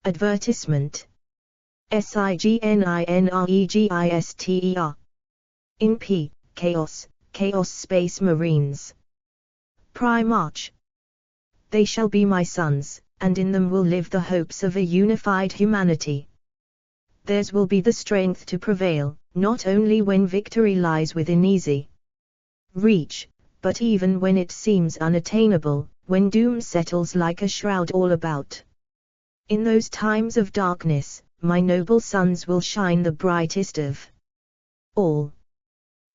Advertisement. Signeregister. In P. Chaos, Chaos Space Marines. Primarch. They shall be my sons, and in them will live the hopes of a unified humanity. Theirs will be the strength to prevail, not only when victory lies within easy reach, but even when it seems unattainable, when doom settles like a shroud all about. In those times of darkness, my noble sons will shine the brightest of all.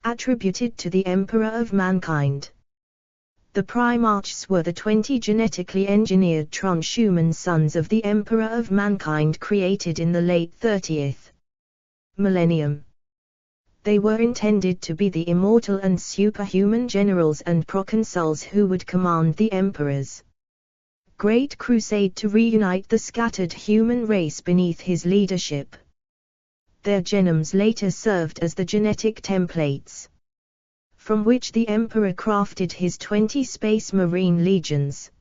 Attributed to the Emperor of Mankind. The Primarchs were the 20 genetically engineered transhuman sons of the Emperor of Mankind created in the late 30th millennium. They were intended to be the immortal and superhuman generals and proconsuls who would command the Emperor's great crusade to reunite the scattered human race beneath his leadership. Their genomes later served as the genetic templates from which the Emperor crafted his 20 Space Marine legions.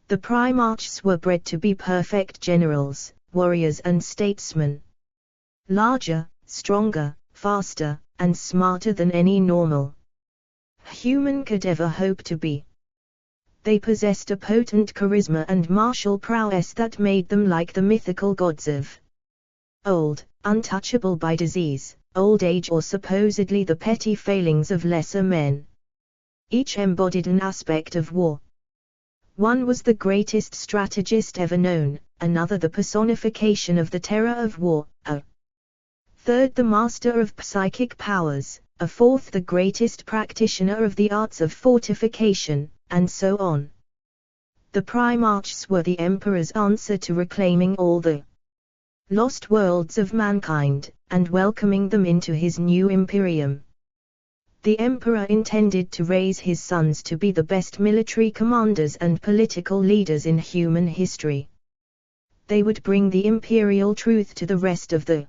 The Primarchs were bred to be perfect generals, warriors and statesmen. Larger, stronger, faster, and smarter than any normal human could ever hope to be. They possessed a potent charisma and martial prowess that made them like the mythical gods of old, untouchable by disease, old age or supposedly the petty failings of lesser men. Each embodied an aspect of war. One was the greatest strategist ever known, another the personification of the terror of war, a third the master of psychic powers, a fourth the greatest practitioner of the arts of fortification, and so on. The Primarchs were the Emperor's answer to reclaiming all the lost worlds of mankind, and welcoming them into his new imperium. The Emperor intended to raise his sons to be the best military commanders and political leaders in human history. They would bring the imperial truth to the rest of the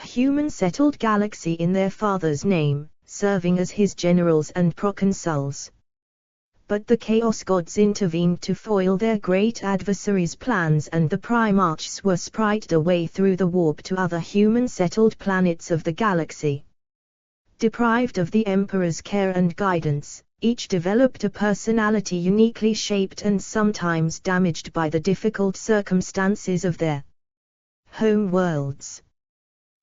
human-settled galaxy in their father's name, serving as his generals and proconsuls. But the Chaos Gods intervened to foil their great adversaries' plans, and the Primarchs were sprited away through the warp to other human-settled planets of the galaxy. Deprived of the Emperor's care and guidance, each developed a personality uniquely shaped and sometimes damaged by the difficult circumstances of their home worlds.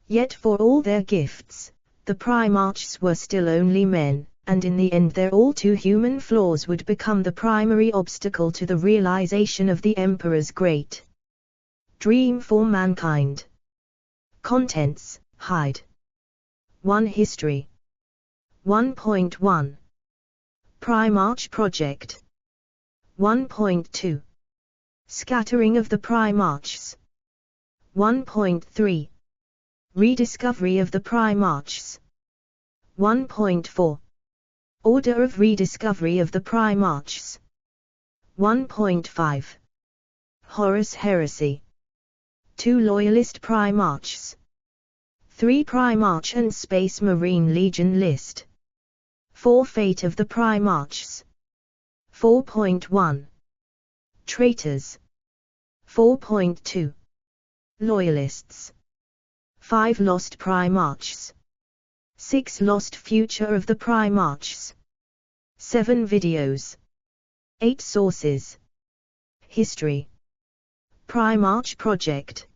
Yet for all their gifts, the Primarchs were still only men, and in the end their all-too-human flaws would become the primary obstacle to the realization of the Emperor's great dream for mankind. Contents: Hide. 1. History. 1.1 Primarch Project. 1.2 Scattering of the Primarchs. 1.3 Rediscovery of the Primarchs. 1.4 Order of rediscovery of the Primarchs. 1.5 Horus Heresy. 2 Loyalist Primarchs. 3 Primarch and Space Marine Legion List. 4 Fate of the Primarchs. 4.1 Traitors. 4.2 Loyalists. 5 Lost Primarchs. 6 Lost Future of the Primarchs. 7 Videos. 8 Sources. History. Primarch Project.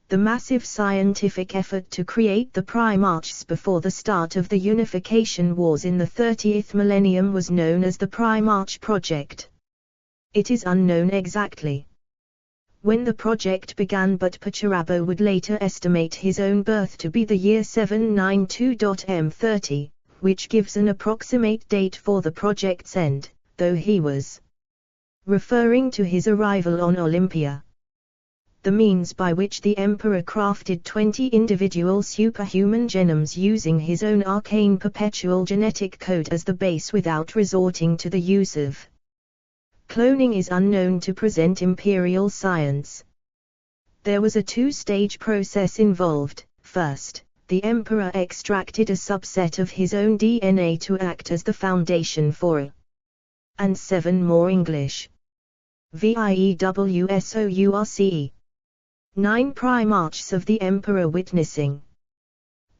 The massive scientific effort to create the Primarchs before the start of the Unification Wars in the 30th millennium was known as the Primarch Project. It is unknown exactly when the project began, but Pacharabo would later estimate his own birth to be the year 792.M30, which gives an approximate date for the project's end, though he was referring to his arrival on Olympia. The means by which the Emperor crafted 20 individual superhuman genomes using his own arcane perpetual genetic code as the base without resorting to the use of cloning is unknown to present imperial science. There was a two-stage process involved. First, the Emperor extracted a subset of his own DNA to act as the foundation for a and 7 more English VIEWSOURCE 9 primarchs of the Emperor witnessing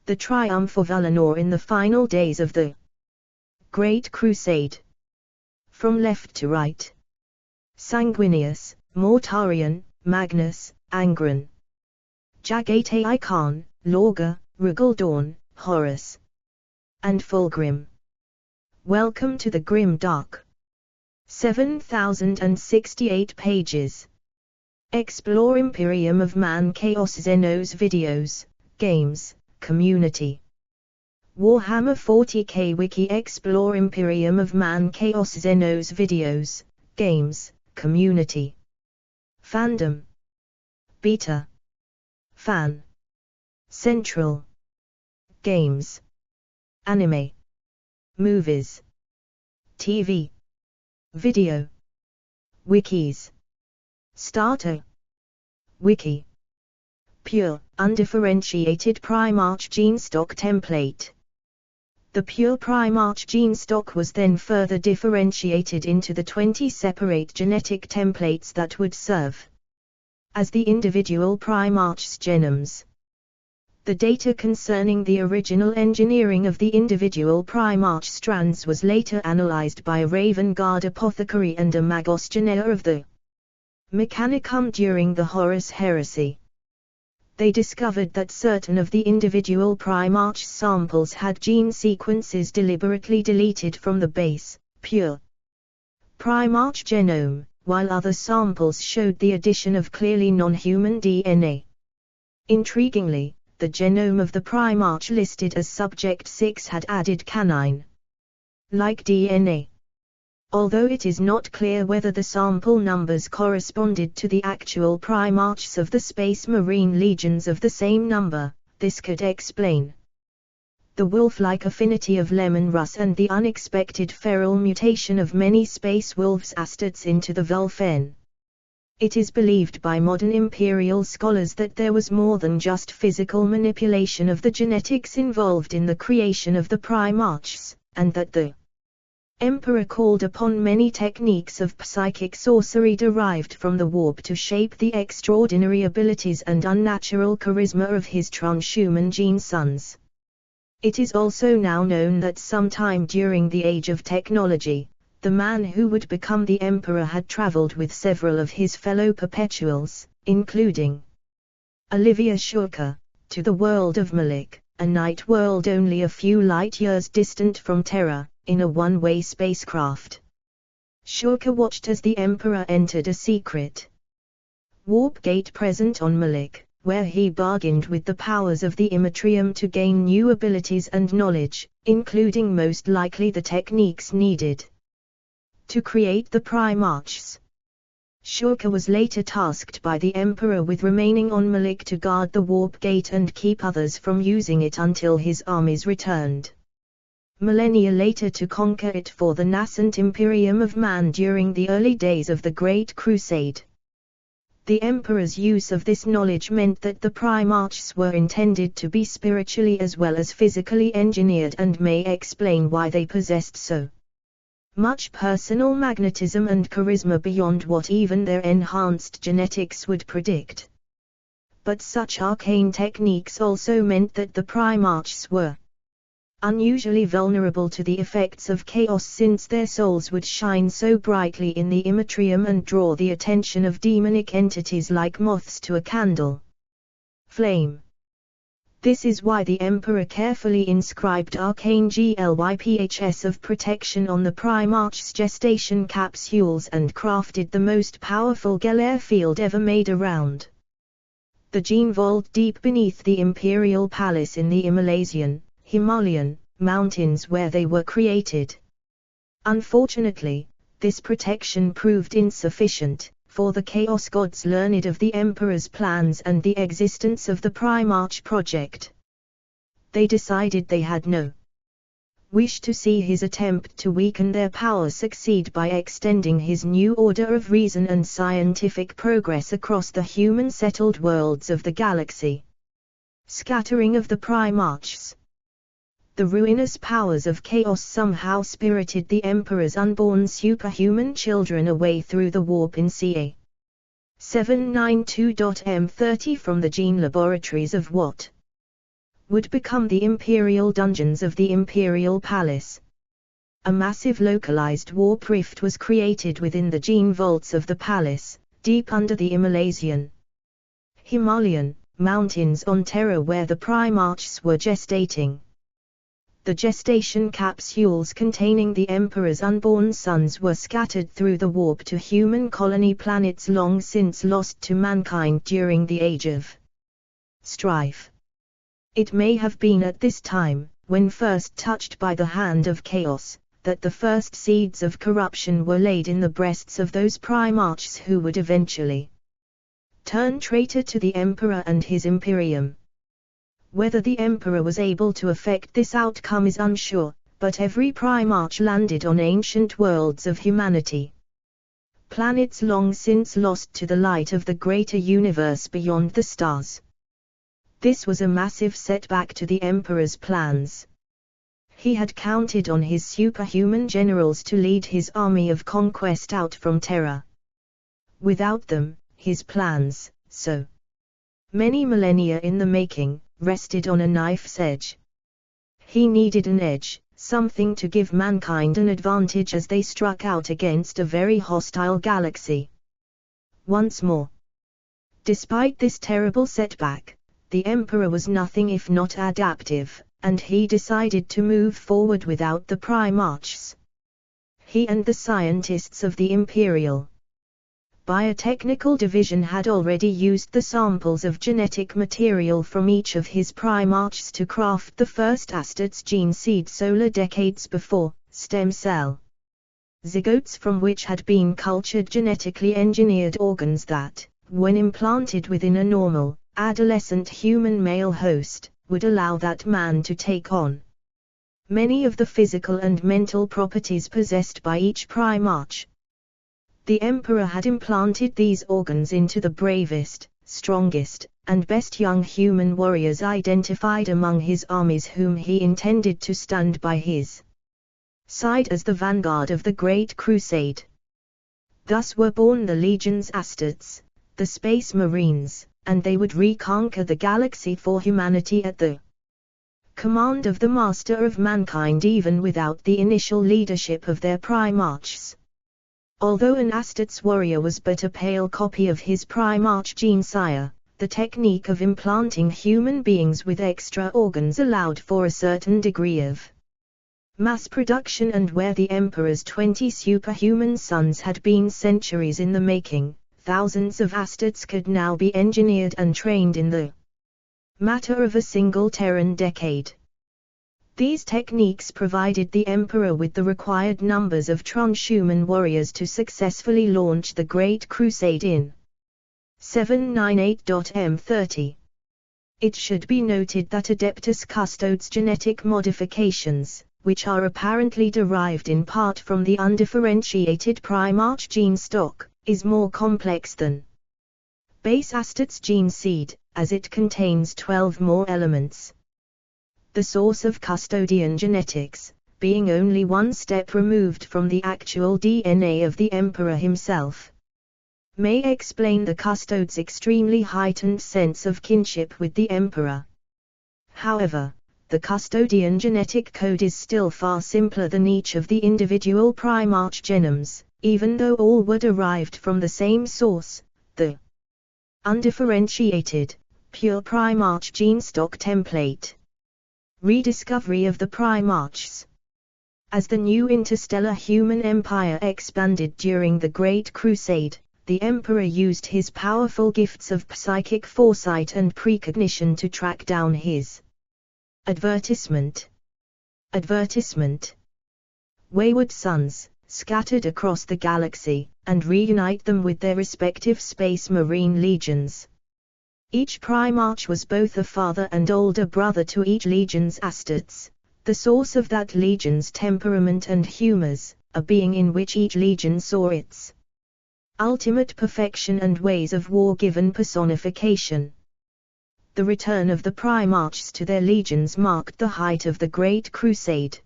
the triumph of Eleanor in the final days of the Great Crusade. From left to right: Sanguinius, Mortarion, Magnus, Angron, Jagatai Khan, Lorga, Rugaldorn, Horus, and Fulgrim. Welcome to the Grim Dark. 7068 pages. Explore Imperium of Man Chaos Xenos videos, games, community. Warhammer 40k Wiki. Explore Imperium of Man Chaos Xenos videos, games, community. Fandom. Beta. Fan. Central. Games. Anime. Movies. TV. Video. Wikis. Starter. Wiki. Pure, undifferentiated Primarch gene stock template. The pure Primarch gene stock was then further differentiated into the 20 separate genetic templates that would serve as the individual Primarch's genomes. The data concerning the original engineering of the individual Primarch strands was later analyzed by a Raven Guard apothecary and a Magos Genea of the Mechanicum during the Horus Heresy. They discovered that certain of the individual Primarch samples had gene sequences deliberately deleted from the base, pure Primarch genome, while other samples showed the addition of clearly non-human DNA. Intriguingly, the genome of the Primarch listed as Subject 6 had added canine-like DNA. Although it is not clear whether the sample numbers corresponded to the actual Primarchs of the Space Marine legions of the same number, this could explain the wolf-like affinity of Lemon Russ and the unexpected feral mutation of many space wolves astartes into the Vulfen. It is believed by modern Imperial scholars that there was more than just physical manipulation of the genetics involved in the creation of the Primarchs, and that the Emperor called upon many techniques of psychic sorcery derived from the warp to shape the extraordinary abilities and unnatural charisma of his transhuman gene sons. It is also now known that sometime during the Age of Technology, the man who would become the Emperor had traveled with several of his fellow perpetuals, including Olivia Shurka, to the world of Malik, a night world only a few light years distant from Terra, in a one-way spacecraft. Shurka watched as the Emperor entered a secret warp gate present on Malik, where he bargained with the powers of the Immatrium to gain new abilities and knowledge, including most likely the techniques needed to create the Primarchs. Shurka was later tasked by the Emperor with remaining on Malik to guard the warp gate and keep others from using it until his armies returned millennia later to conquer it for the nascent Imperium of Man during the early days of the Great Crusade. The Emperor's use of this knowledge meant that the Primarchs were intended to be spiritually as well as physically engineered and may explain why they possessed so much personal magnetism and charisma beyond what even their enhanced genetics would predict. But such arcane techniques also meant that the Primarchs were unusually vulnerable to the effects of chaos, since their souls would shine so brightly in the Immatrium and draw the attention of demonic entities like moths to a candle flame. This is why the Emperor carefully inscribed arcane glyphs of protection on the Primarch's gestation capsules and crafted the most powerful Gelair field ever made around the gene vault deep beneath the Imperial Palace in the Himalayan mountains where they were created. Unfortunately, this protection proved insufficient, for the Chaos Gods learned of the Emperor's plans and the existence of the Primarch project. They decided they had no wish to see his attempt to weaken their power succeed by extending his new order of reason and scientific progress across the human-settled worlds of the galaxy. Scattering of the Primarchs. The ruinous powers of chaos somehow spirited the Emperor's unborn superhuman children away through the warp in Ca. 792.M30 from the gene laboratories of what would become the imperial dungeons of the imperial palace. A massive localized warp rift was created within the gene vaults of the palace, deep under the Himalayan mountains on Terra, where the primarchs were gestating. The gestation capsules containing the Emperor's unborn sons were scattered through the warp to human colony planets long since lost to mankind during the Age of Strife. It may have been at this time, when first touched by the hand of chaos, that the first seeds of corruption were laid in the breasts of those primarchs who would eventually turn traitor to the Emperor and his Imperium. Whether the Emperor was able to effect this outcome is unsure, but every primarch landed on ancient worlds of humanity. Planets long since lost to the light of the greater universe beyond the stars. This was a massive setback to the Emperor's plans. He had counted on his superhuman generals to lead his army of conquest out from Terra. Without them, his plans, so many millennia in the making, rested on a knife's edge. He needed an edge, something to give mankind an advantage as they struck out against a very hostile galaxy. Once more. Despite this terrible setback, the Emperor was nothing if not adaptive, and he decided to move forward without the primarchs. He and the scientists of the Imperial Biotechnical Division had already used the samples of genetic material from each of his primarchs to craft the first Astartes gene seed solar decades before, stem cell zygotes from which had been cultured genetically engineered organs that, when implanted within a normal, adolescent human male host, would allow that man to take on many of the physical and mental properties possessed by each primarch. The Emperor had implanted these organs into the bravest, strongest, and best young human warriors identified among his armies, whom he intended to stand by his side as the vanguard of the Great Crusade. Thus were born the legions Astartes, the Space Marines, and they would reconquer the galaxy for humanity at the command of the Master of Mankind, even without the initial leadership of their primarchs. Although an Astartes warrior was but a pale copy of his primarch gene sire, the technique of implanting human beings with extra organs allowed for a certain degree of mass production, and where the Emperor's 20 superhuman sons had been centuries in the making, thousands of Astartes could now be engineered and trained in the matter of a single Terran decade. These techniques provided the Emperor with the required numbers of transhuman warriors to successfully launch the Great Crusade in 798.M30. It should be noted that Adeptus Custodes genetic modifications, which are apparently derived in part from the undifferentiated primarch gene stock, is more complex than base Astartes gene seed, as it contains 12 more elements. The source of custodian genetics, being only one step removed from the actual DNA of the Emperor himself, may explain the custode's extremely heightened sense of kinship with the Emperor. However, the custodian genetic code is still far simpler than each of the individual primarch genomes, even though all were derived from the same source, the undifferentiated, pure primarch gene stock template. Rediscovery of the primarchs. As the new interstellar human empire expanded during the Great Crusade, the Emperor used his powerful gifts of psychic foresight and precognition to track down his advertisement. Wayward sons, scattered across the galaxy, and reunite them with their respective Space Marine legions. Each primarch was both a father and older brother to each legion's Astartes, the source of that legion's temperament and humors, a being in which each legion saw its ultimate perfection and ways of war given personification. The return of the primarchs to their legions marked the height of the Great Crusade.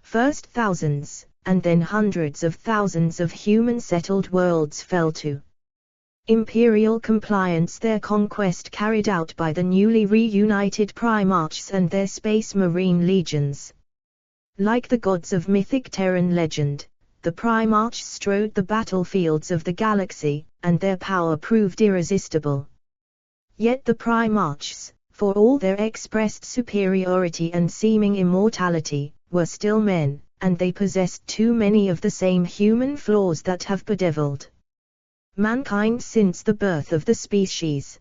First thousands, and then hundreds of thousands of human settled worlds fell to Imperial compliance, their conquest carried out by the newly reunited primarchs and their space marine legions. Like the gods of mythic Terran legend, the primarchs strode the battlefields of the galaxy, and their power proved irresistible. Yet the primarchs, for all their expressed superiority and seeming immortality, were still men, and they possessed too many of the same human flaws that have bedeviled mankind since the birth of the species.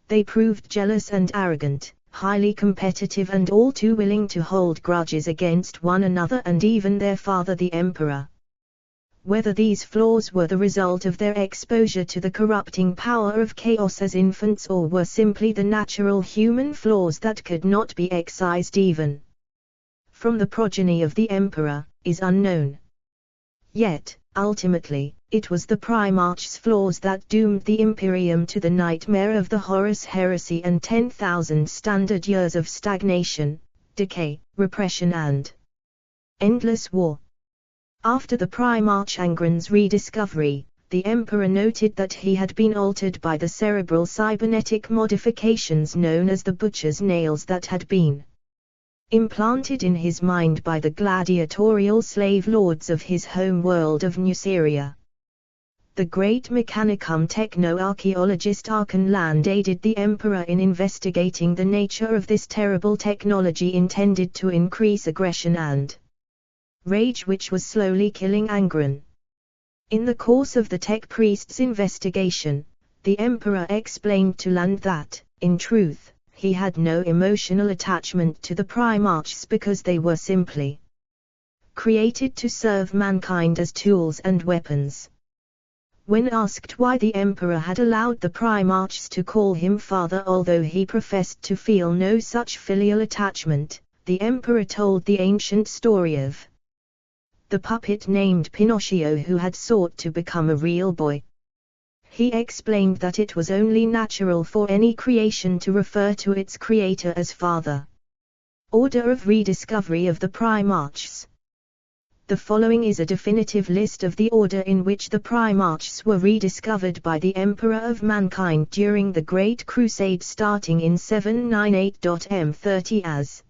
They proved jealous and arrogant, highly competitive and all too willing to hold grudges against one another and even their father the Emperor. Whether these flaws were the result of their exposure to the corrupting power of chaos as infants or were simply the natural human flaws that could not be excised even from the progeny of the Emperor, is unknown. Yet, ultimately, it was the primarch's flaws that doomed the Imperium to the nightmare of the Horus heresy and 10,000 standard years of stagnation, decay, repression and endless war. After the primarch Angron's rediscovery, the Emperor noted that he had been altered by the cerebral cybernetic modifications known as the butcher's nails that had been implanted in his mind by the gladiatorial slave lords of his home world of Nuceria. The great Mechanicum techno-archaeologist Archenland aided the Emperor in investigating the nature of this terrible technology intended to increase aggression and rage which was slowly killing Angron. In the course of the tech priest's investigation, the Emperor explained to Land that, in truth, he had no emotional attachment to the primarchs because they were simply created to serve mankind as tools and weapons. When asked why the Emperor had allowed the primarchs to call him father although he professed to feel no such filial attachment, the Emperor told the ancient story of the puppet named Pinocchio who had sought to become a real boy. He explained that it was only natural for any creation to refer to its creator as father. Order of rediscovery of the primarchs. The following is a definitive list of the order in which the primarchs were rediscovered by the Emperor of Mankind during the Great Crusade starting in 798-M30 as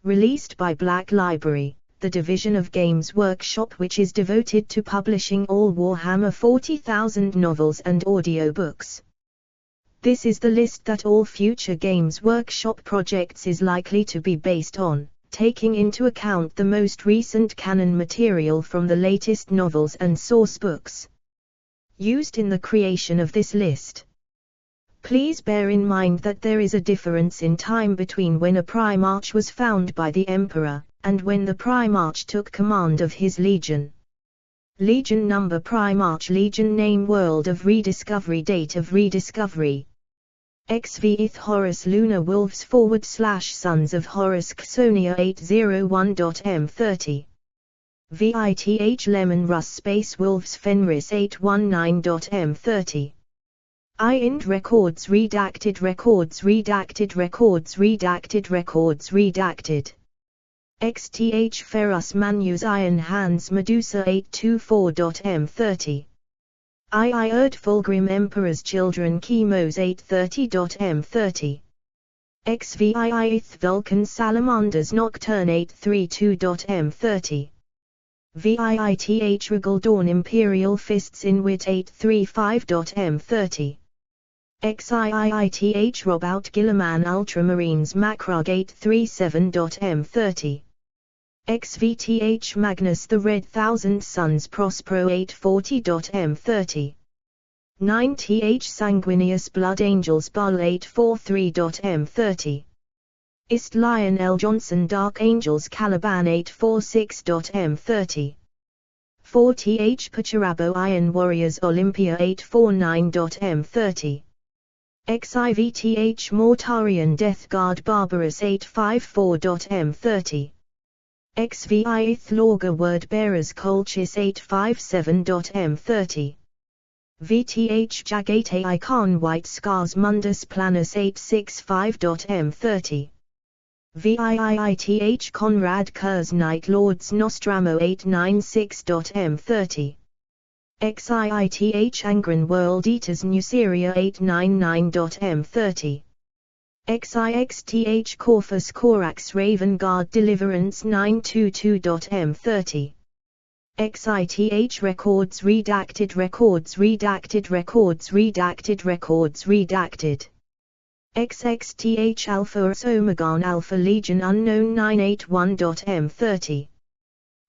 released by Black Library, the division of Games Workshop which is devoted to publishing all Warhammer 40,000 novels and audiobooks. This is the list that all future Games Workshop projects is likely to be based on, taking into account the most recent canon material from the latest novels and source books used in the creation of this list. Please bear in mind that there is a difference in time between when a primarch was found by the Emperor, and when the primarch took command of his legion. Legion number primarch legion name world of rediscovery date of rediscovery XVIII Horus Lunar Wolves / Sons of Horus Xsonia 801.M30 VITH Lemon Russ Space Wolves Fenris 819.M30 IND Records Redacted XTH Ferrus Manus Iron Hands Medusa 824.M30 II Erd Fulgrim Emperor's Children Chemos 830.M30 XVIIth Vulcan Salamanders Nocturne 832.M30 VIITH Regal Dawn Imperial Fists in Wit 835.M30 XIIITH Robout Gilliman Ultramarines Macrug 837.M30 XVTH Magnus the Red Thousand Suns Prospero 840.M30 9th Sanguineous Blood Angels Bull 843.M30 Ist Lion L. Johnson Dark Angels Caliban 846.M30 4th Pacharabo Iron Warriors Olympia 849.M30 XIVTH Mortarian Death Guard Barbarous 854.M30 XVIth Lorga Word Bearers Colchis 857.M30 VTH Jagate Icon White Scars Mundus Planus 865.M30 VIITH Conrad Kurz Night Lords Nostramo 896.M30 Xith Angren World Eaters Nuceria 899.m30. Xixth Corpus Corax Raven Guard Deliverance 922.m30. Xith Records Redacted Records Redacted Records Redacted Records Redacted. XXTH Alpha Omegon Alpha Legion Unknown 981.m30.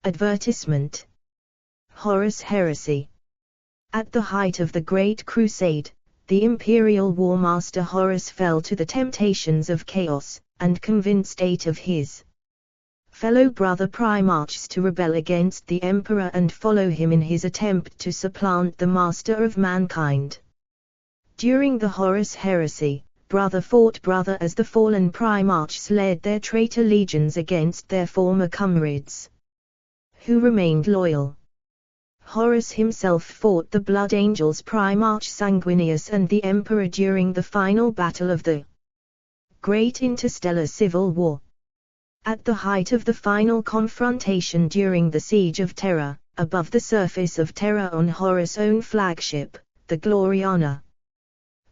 Advertisement. Horus Heresy. At the height of the Great Crusade, the Imperial War Master Horus fell to the temptations of chaos, and convinced 8 of his fellow brother primarchs to rebel against the Emperor and follow him in his attempt to supplant the Master of mankind. During the Horus Heresy, brother fought brother as the fallen primarchs led their traitor legions against their former comrades, who remained loyal. Horus himself fought the Blood Angels Primarch Sanguinius and the Emperor during the final battle of the Great Interstellar Civil War. At the height of the final confrontation during the Siege of Terra, above the surface of Terra on Horus' own flagship, the Gloriana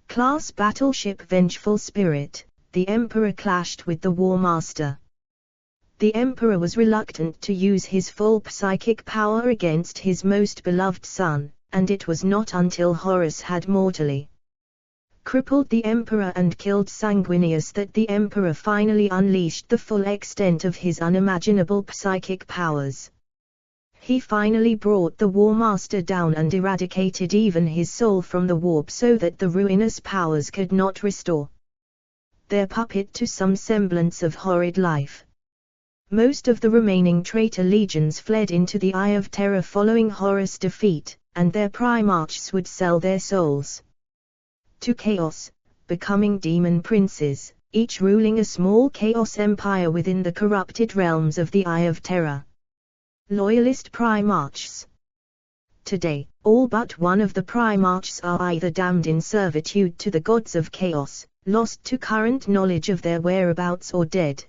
class battleship Vengeful Spirit, the Emperor clashed with the War Master. The Emperor was reluctant to use his full psychic power against his most beloved son, and it was not until Horus had mortally crippled the Emperor and killed Sanguinius that the Emperor finally unleashed the full extent of his unimaginable psychic powers. He finally brought the War Master down and eradicated even his soul from the warp so that the ruinous powers could not restore their puppet to some semblance of horrid life. Most of the remaining traitor legions fled into the Eye of Terror following Horus' defeat, and their primarchs would sell their souls to chaos, becoming demon princes, each ruling a small chaos empire within the corrupted realms of the Eye of Terror. Loyalist primarchs. Today, all but one of the primarchs are either damned in servitude to the gods of chaos, lost to current knowledge of their whereabouts, or dead.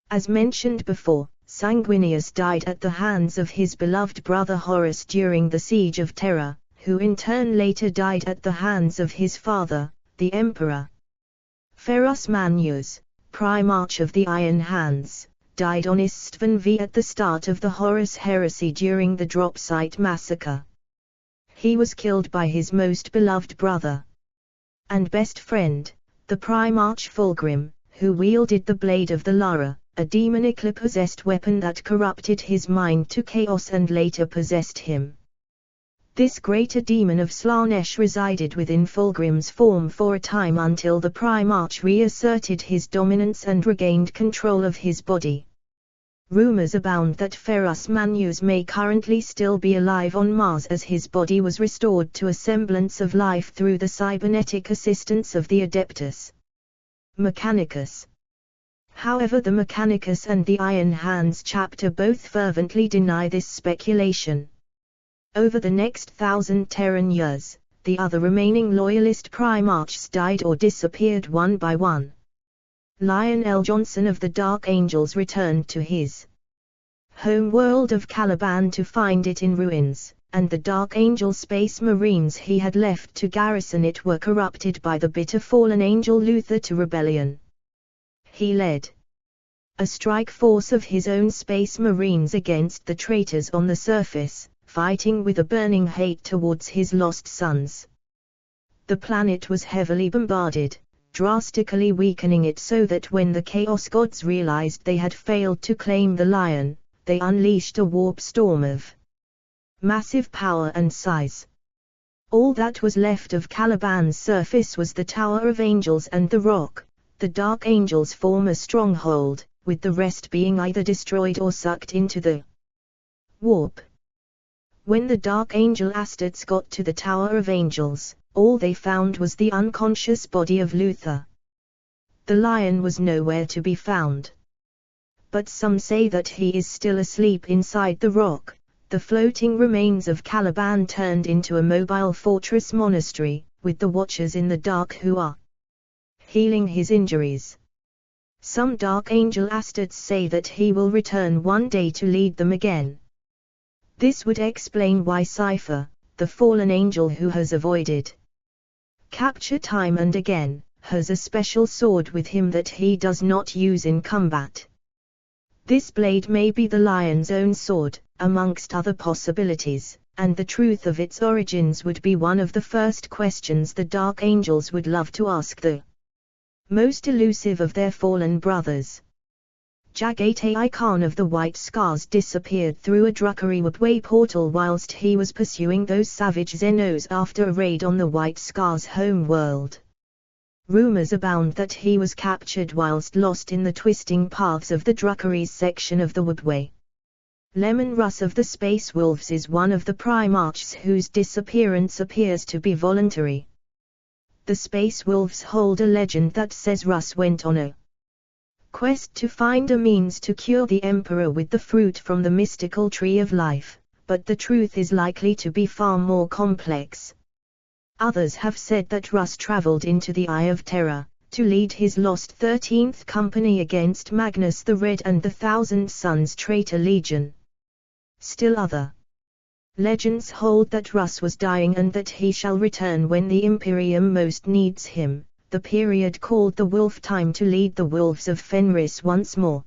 As mentioned before, Sanguinius died at the hands of his beloved brother Horus during the Siege of Terra, who in turn later died at the hands of his father, the Emperor. Ferus Manius, Primarch of the Iron Hands, died on Istvan V at the start of the Horus Heresy during the Drop Site Massacre. He was killed by his most beloved brother and best friend, the Primarch Fulgrim, who wielded the Blade of the Lara, a demonically possessed weapon that corrupted his mind to chaos and later possessed him. This greater demon of Slanesh resided within Fulgrim's form for a time until the Primarch reasserted his dominance and regained control of his body. Rumors abound that Ferus Manius may currently still be alive on Mars as his body was restored to a semblance of life through the cybernetic assistance of the Adeptus Mechanicus. However, the Mechanicus and the Iron Hands chapter both fervently deny this speculation. Over the next 1,000 Terran years, the other remaining loyalist primarchs died or disappeared one by one. Lionel Johnson of the Dark Angels returned to his home world of Caliban to find it in ruins, and the Dark Angel Space Marines he had left to garrison it were corrupted by the bitter fallen angel Luther to rebellion. He led a strike force of his own Space Marines against the traitors on the surface, fighting with a burning hate towards his lost sons. The planet was heavily bombarded, drastically weakening it so that when the Chaos Gods realized they had failed to claim the Lion, they unleashed a warp storm of massive power and size. All that was left of Caliban's surface was the Tower of Angels and the Rock. The Dark Angels form a stronghold, with the rest being either destroyed or sucked into the warp. When the Dark Angel Astartes got to the Tower of Angels, all they found was the unconscious body of Luther. The Lion was nowhere to be found. But some say that he is still asleep inside the rock. The floating remains of Caliban turned into a mobile fortress monastery, with the Watchers in the dark who are healing his injuries. Some Dark Angel Astartes say that he will return one day to lead them again. This would explain why Cypher, the fallen angel who has avoided capture time and again, has a special sword with him that he does not use in combat. This blade may be the lion's own sword, amongst other possibilities, and the truth of its origins would be one of the first questions the dark angels would love to ask the most elusive of their fallen brothers. Jagatai Khan of the White Scars disappeared through a Drukhari Webway portal whilst he was pursuing those savage Xenos after a raid on the White Scars' home world. Rumors abound that he was captured whilst lost in the twisting paths of the Drukhari's section of the Webway. Lemon Russ of the Space Wolves is one of the primarchs whose disappearance appears to be voluntary. The Space Wolves hold a legend that says Russ went on a quest to find a means to cure the Emperor with the fruit from the mystical Tree of Life, but the truth is likely to be far more complex. Others have said that Russ traveled into the Eye of Terror, to lead his lost 13th Company against Magnus the Red and the Thousand Sons Traitor Legion. Still other legends hold that Russ was dying and that he shall return when the Imperium most needs him, the period called the Wolf Time, to lead the Wolves of Fenris once more.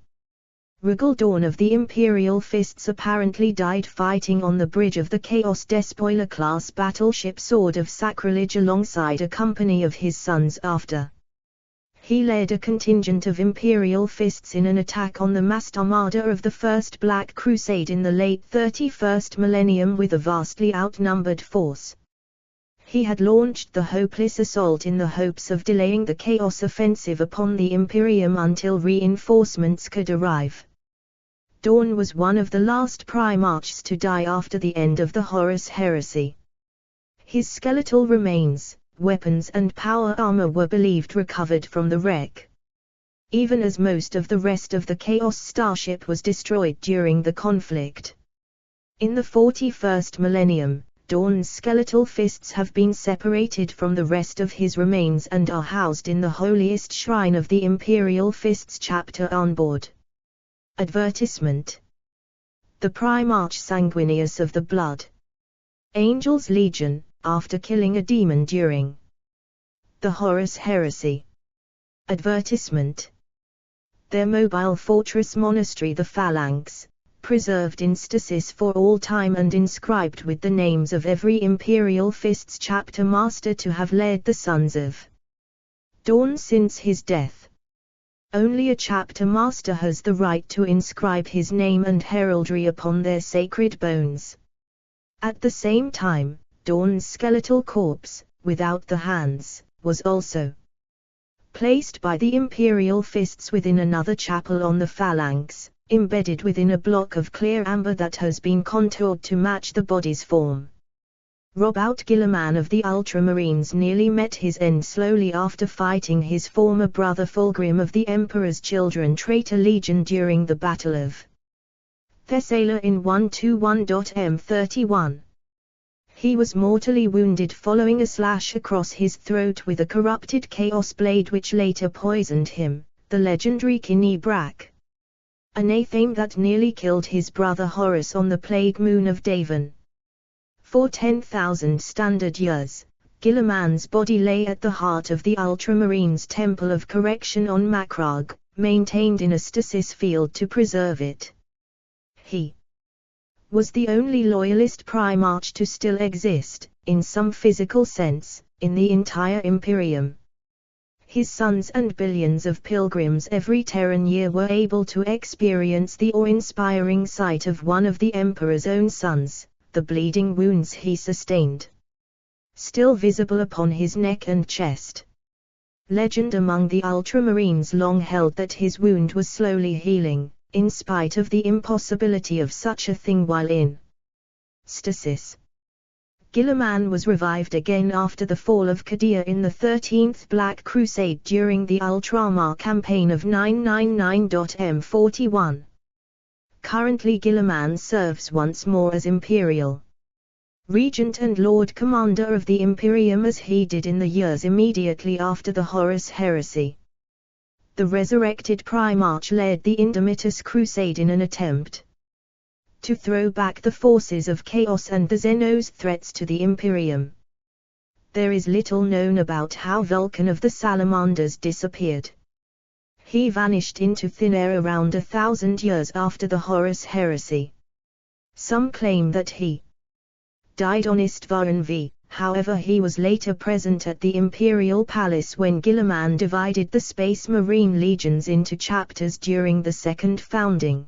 Regal Dawn of the Imperial Fists apparently died fighting on the bridge of the Chaos Despoiler-class battleship Sword of Sacrilege alongside a company of his sons after he led a contingent of Imperial Fists in an attack on the massed armada of the First Black Crusade in the late 31st millennium with a vastly outnumbered force. He had launched the hopeless assault in the hopes of delaying the Chaos offensive upon the Imperium until reinforcements could arrive. Dawn was one of the last primarchs to die after the end of the Horus Heresy. His skeletal remains, weapons and power armor were believed recovered from the wreck, even as most of the rest of the Chaos starship was destroyed during the conflict. In the 41st millennium, Dawn's skeletal fists have been separated from the rest of his remains and are housed in the holiest shrine of the Imperial Fists chapter onboard. Advertisement. The Primarch Sanguinius of the Blood Angels Legion, after killing a demon during the Horus Heresy. Advertisement. Their mobile fortress monastery, the Phalanx, preserved in stasis for all time and inscribed with the names of every Imperial Fists chapter master to have led the Sons of Dawn since his death. Only a chapter master has the right to inscribe his name and heraldry upon their sacred bones. At the same time, Dawn's skeletal corpse, without the hands, was also placed by the Imperial Fists within another chapel on the Phalanx, embedded within a block of clear amber that has been contoured to match the body's form. Robout Gilliman of the Ultramarines nearly met his end slowly after fighting his former brother Fulgrim of the Emperor's Children Traitor Legion during the Battle of Thessalia in 121.m31. He was mortally wounded following a slash across his throat with a corrupted Chaos Blade which later poisoned him, the legendary Kini Brak. A Nathame that nearly killed his brother Horus on the plague moon of Davon. For 10,000 standard years, Gilliman's body lay at the heart of the Ultramarines' Temple of Correction on Makrag, maintained in a stasis field to preserve it. He was the only loyalist primarch to still exist, in some physical sense, in the entire Imperium. His sons and billions of pilgrims every Terran year were able to experience the awe-inspiring sight of one of the Emperor's own sons, the bleeding wounds he sustained, still visible upon his neck and chest. Legend among the Ultramarines long held that his wound was slowly healing, in spite of the impossibility of such a thing while in stasis. Gilliman was revived again after the fall of Kadir in the 13th Black Crusade during the Ultramar campaign of 999.m41. Currently Gilliman serves once more as Imperial Regent and Lord Commander of the Imperium as he did in the years immediately after the Horus Heresy. The resurrected Primarch led the Indomitus Crusade in an attempt to throw back the forces of chaos and the Xenos' threats to the Imperium. There is little known about how Vulcan of the Salamanders disappeared. He vanished into thin air around 1,000 years after the Horus Heresy. Some claim that he died on Istvaran V, however he was later present at the Imperial Palace when Guilliman divided the Space Marine legions into chapters during the Second Founding.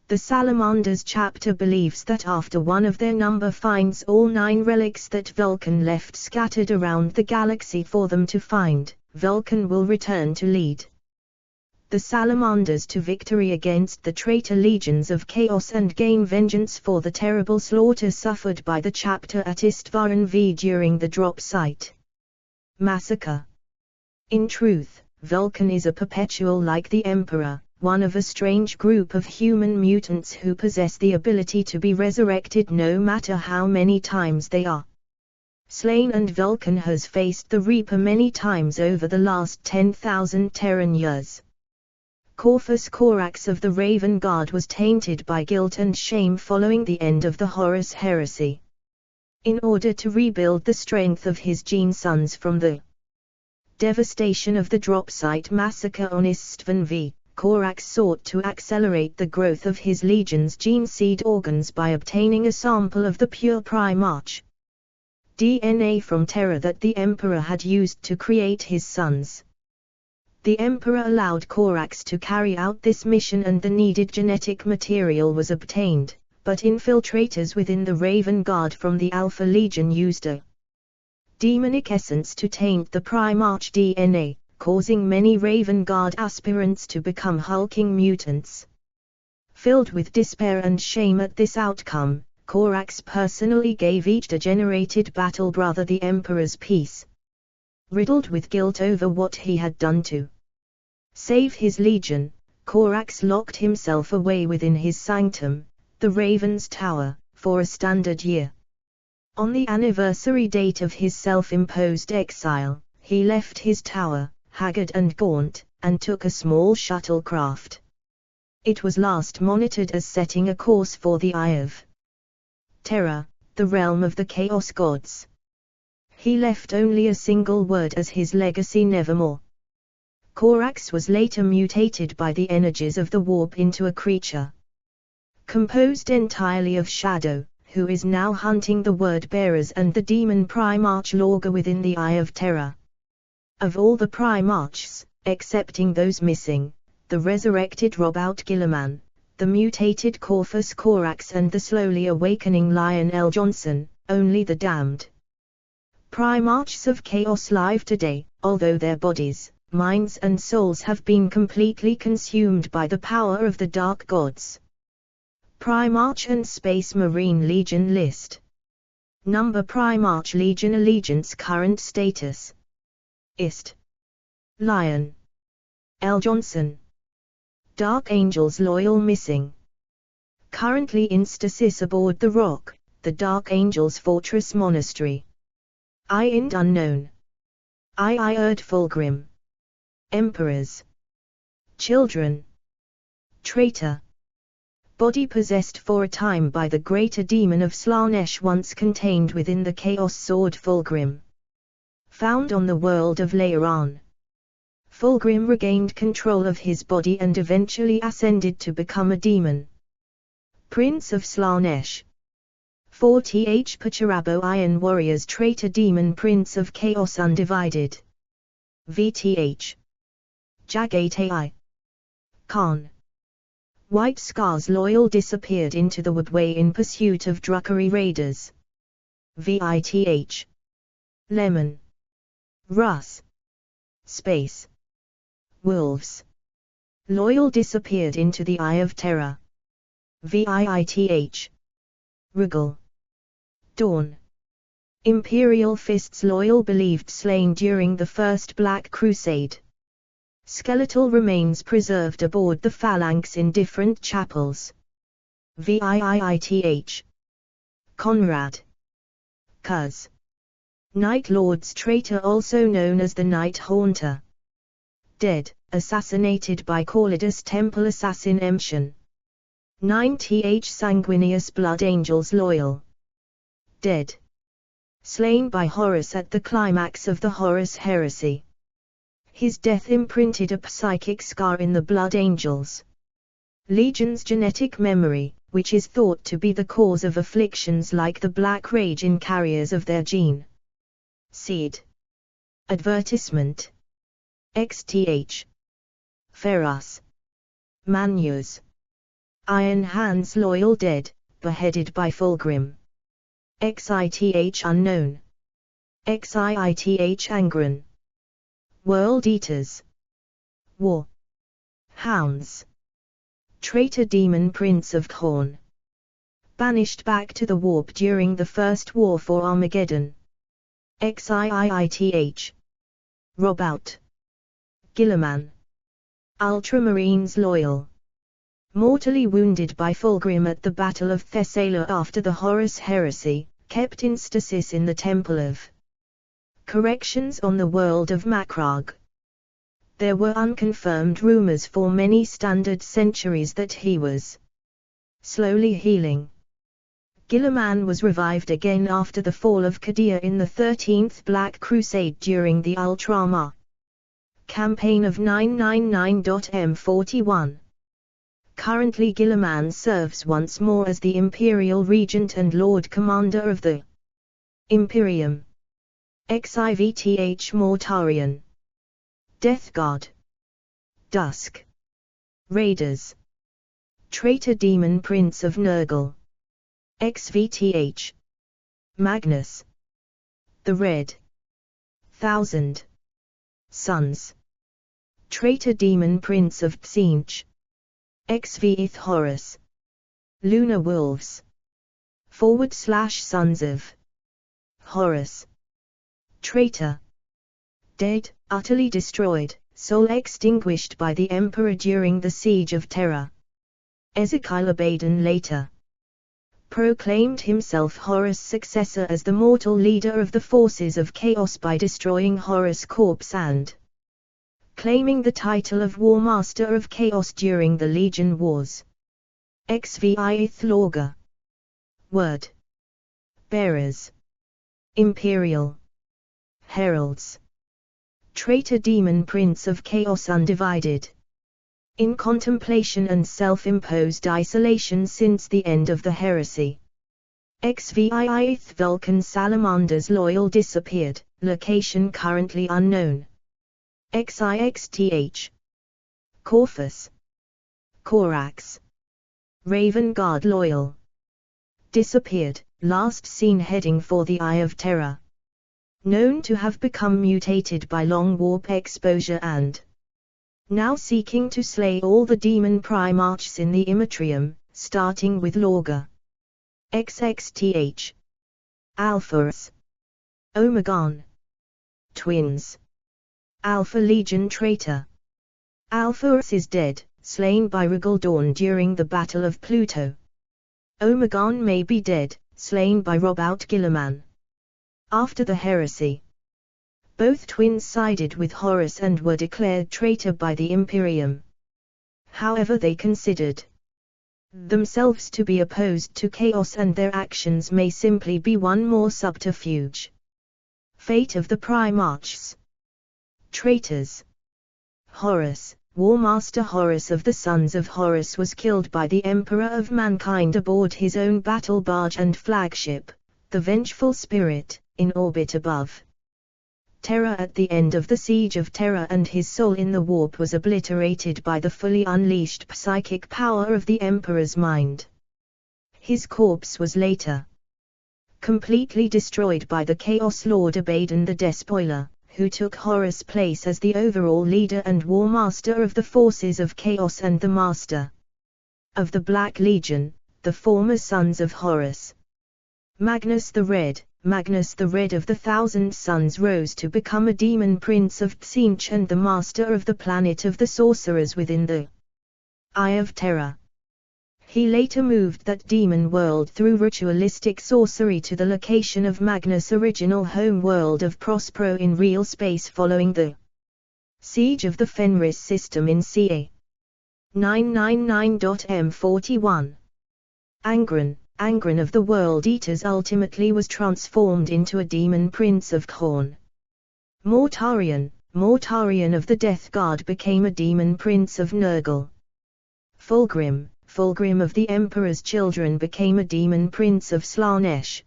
The Salamanders chapter believes that after one of their number finds all 9 relics that Vulcan left scattered around the galaxy for them to find, Vulcan will return to lead the Salamanders to victory against the traitor legions of chaos and gain vengeance for the terrible slaughter suffered by the chapter at Istvaran V during the drop site massacre. In truth, Vulcan is a perpetual like the Emperor, one of a strange group of human mutants who possess the ability to be resurrected no matter how many times they are slain, and Vulcan has faced the Reaper many times over the last 10,000 Terran years. Corvus Corax of the Raven Guard was tainted by guilt and shame following the end of the Horus Heresy. In order to rebuild the strength of his gene sons from the devastation of the drop site massacre on Istvan V, Corax sought to accelerate the growth of his legion's gene seed organs by obtaining a sample of the pure primarch DNA from Terra that the Emperor had used to create his sons. The Emperor allowed Corax to carry out this mission and the needed genetic material was obtained, but infiltrators within the Raven Guard from the Alpha Legion used a demonic essence to taint the Primarch DNA, causing many Raven Guard aspirants to become hulking mutants. Filled with despair and shame at this outcome, Corax personally gave each degenerated battle brother the Emperor's piece. Riddled with guilt over what he had done to save his legion, Corax locked himself away within his sanctum, the Raven's Tower, for a standard year. On the anniversary date of his self-imposed exile, he left his tower, haggard and gaunt, and took a small shuttlecraft. It was last monitored as setting a course for the Eye of Terra, the realm of the Chaos Gods. He left only a single word as his legacy: nevermore. Corax was later mutated by the energies of the warp into a creature composed entirely of shadow, who is now hunting the word-bearers and the demon Primarch Lorga within the Eye of Terra. Of all the Primarchs, excepting those missing, the resurrected Robout Guilliman, the mutated Corvus Corax and the slowly awakening Lion L. Johnson, only the damned Primarchs of Chaos live today, although their bodies, minds and souls have been completely consumed by the power of the Dark Gods. Primarch and Space Marine Legion list. Number: Primarch Legion allegiance current status: Ist. Lion L. Johnson. Dark Angels loyal missing. Currently in stasis aboard the Rock, the Dark Angels Fortress Monastery. Ind unknown. Erd Fulgrim. Emperors. Children. Traitor. Body possessed for a time by the greater demon of Slanesh, once contained within the Chaos Sword Fulgrim. Found on the world of Laeran. Fulgrim regained control of his body and eventually ascended to become a demon. Prince of Slanesh. 4th Pacharabo Iron Warriors Traitor Demon Prince of Chaos Undivided. VTH. Jagatai. Khan. White Scars Loyal disappeared into the Woodway in pursuit of Druckery Raiders. VITH. Lemon. Russ. Space. Wolves. Loyal disappeared into the Eye of Terra. VIITH. Regal. Dawn. Imperial Fists Loyal believed slain during the First Black Crusade. Skeletal remains preserved aboard the Phalanx in different chapels. VIITH. Conrad. Cuz. Night Lord's Traitor, also known as the Night Haunter. Dead, assassinated by Calidus Temple assassin Emshan. 9th sanguineous blood angels loyal. Dead. Slain by Horus at the climax of the Horus heresy. His death imprinted a psychic scar in the blood angels. Legion's genetic memory, which is thought to be the cause of afflictions like the Black Rage in carriers of their gene. Seed. Advertisement. XTH. Ferras. Manus. Iron Hands loyal dead, beheaded by Fulgrim. XITH unknown. XIITH Angren. World Eaters. War. Hounds. Traitor demon prince of Khorne. Banished back to the warp during the First War for Armageddon. XIIITH. Robout. Gilliman. Ultramarines loyal. Mortally wounded by Fulgrim at the Battle of Thessalia after the Horus heresy, kept in stasis in the Temple of Corrections on the world of Macragh. There were unconfirmed rumors for many standard centuries that he was slowly healing. Gilliman was revived again after the fall of Qadir in the 13th Black Crusade during the Ultramar campaign of 999.M41. Currently Gilliman serves once more as the Imperial Regent and Lord Commander of the Imperium. XIVTH Mortarion. Death Guard. Dusk. Raiders. Traitor Demon Prince of Nurgle. XVTH. Magnus. The Red. 1000. Sons. Traitor Demon Prince of Tzeentch. XVth Horus. Lunar Wolves. / Sons of Horus. Traitor. Dead, utterly destroyed, soul extinguished by the Emperor during the Siege of Terra. Ezekiel Abaddon later proclaimed himself Horus' successor as the mortal leader of the forces of chaos by destroying Horus' corpse and claiming the title of War Master of Chaos during the Legion Wars. XVIth Lorga. Word. Bearers. Imperial. Heralds. Traitor Demon Prince of Chaos undivided. In contemplation and self-imposed isolation since the end of the heresy. XVIth Vulcan Salamanders loyal disappeared, location currently unknown. XIXTH. Corphus. Corax. Raven Guard loyal. Disappeared, last seen heading for the Eye of Terror. Known to have become mutated by long warp exposure and now seeking to slay all the demon primarchs in the Immatrium, starting with Lorga. XXTH. Alphaurus. Omegon. Twins. Alpha Legion traitor. Alphaurus is dead, slain by Rigaldorn during the Battle of Pluto. Omegon may be dead, slain by Robout Gilliman. After the heresy, both twins sided with Horus and were declared traitor by the Imperium. However, they considered themselves to be opposed to chaos and their actions may simply be one more subterfuge. Fate of the Primarchs. Traitors. Horus, War Master Horus of the Sons of Horus was killed by the Emperor of Mankind aboard his own battle barge and flagship, the Vengeful Spirit, in orbit above Terra at the end of the Siege of Terra, and his soul in the warp was obliterated by the fully unleashed psychic power of the Emperor's mind. His corpse was later completely destroyed by the Chaos Lord Abaddon the Despoiler, who took Horus' place as the overall leader and War Master of the forces of Chaos and the Master of the Black Legion, the former Sons of Horus. Magnus the Red of the Thousand Sons rose to become a demon prince of Tzeentch and the master of the planet of the sorcerers within the Eye of Terror. He later moved that demon world through ritualistic sorcery to the location of Magnus' original home world of Prospero in real space following the siege of the Fenris system in ca. 999.m41. Angren of the World Eaters ultimately was transformed into a demon prince of Khorne. Mortarion of the Death Guard became a demon prince of Nurgle. Fulgrim of the Emperor's Children became a demon prince of Slaanesh.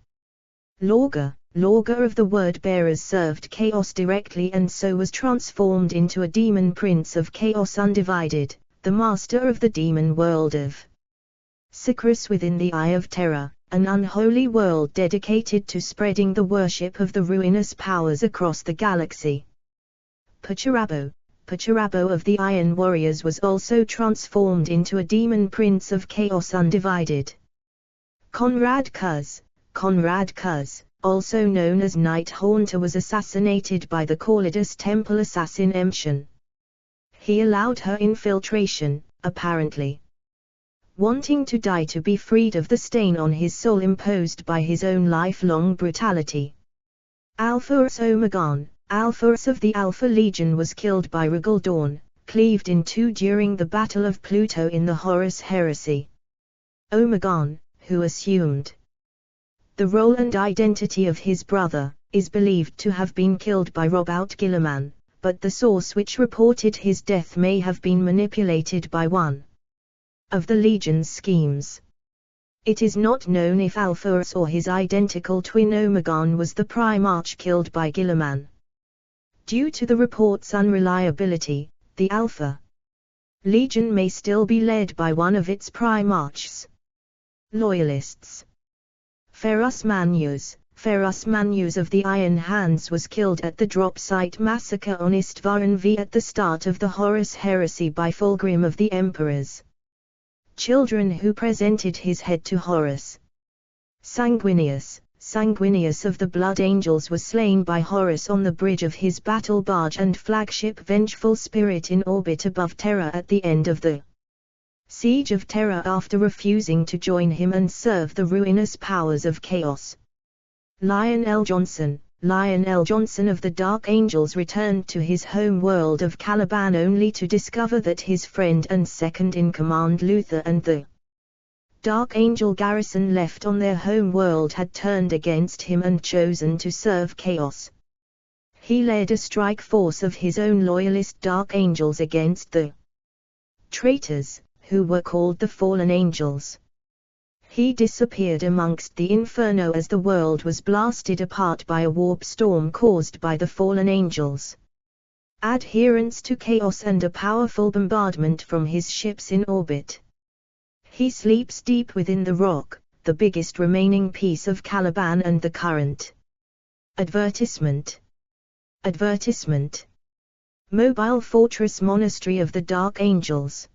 Lorga of the Word-Bearers served Chaos directly and so was transformed into a demon prince of Chaos Undivided, the master of the demon world of Sicrus within the Eye of Terror, an unholy world dedicated to spreading the worship of the ruinous powers across the galaxy. Pacharabo of the Iron Warriors was also transformed into a demon prince of Chaos Undivided. Conrad Kuz, also known as Night Haunter, was assassinated by the Calidus temple assassin Emshan. He allowed her infiltration, apparently wanting to die to be freed of the stain on his soul imposed by his own lifelong brutality. Alphaurus Omegon of the Alpha Legion was killed by Rigaldorn, cleaved in two during the Battle of Pluto in the Horus Heresy. Omegon, who assumed the role and identity of his brother, is believed to have been killed by Robout Guilliman, but the source which reported his death may have been manipulated by one of the Legion's schemes. It is not known if Alphaurus or his identical twin Omegon was the primarch killed by Guilliman. Due to the report's unreliability, the Alpha Legion may still be led by one of its primarchs. Loyalists. Ferus Manus of the Iron Hands was killed at the drop site massacre on Istvaran V at the start of the Horus Heresy by Fulgrim of the Emperor's Children who presented his head to Horus. Sanguinius of the Blood Angels was slain by Horus on the bridge of his battle barge and flagship Vengeful Spirit in orbit above Terra at the end of the Siege of Terra after refusing to join him and serve the ruinous powers of Chaos. Lionel Johnson of the Dark Angels returned to his home world of Caliban only to discover that his friend and second-in-command Luther and the Dark Angel garrison left on their home world had turned against him and chosen to serve Chaos. He led a strike force of his own loyalist Dark Angels against the traitors, who were called the Fallen Angels. He disappeared amongst the inferno as the world was blasted apart by a warp storm caused by the Fallen Angels' adherence to Chaos and a powerful bombardment from his ships in orbit. He sleeps deep within the rock, the biggest remaining piece of Caliban and the current. Advertisement. Mobile Fortress Monastery of the Dark Angels.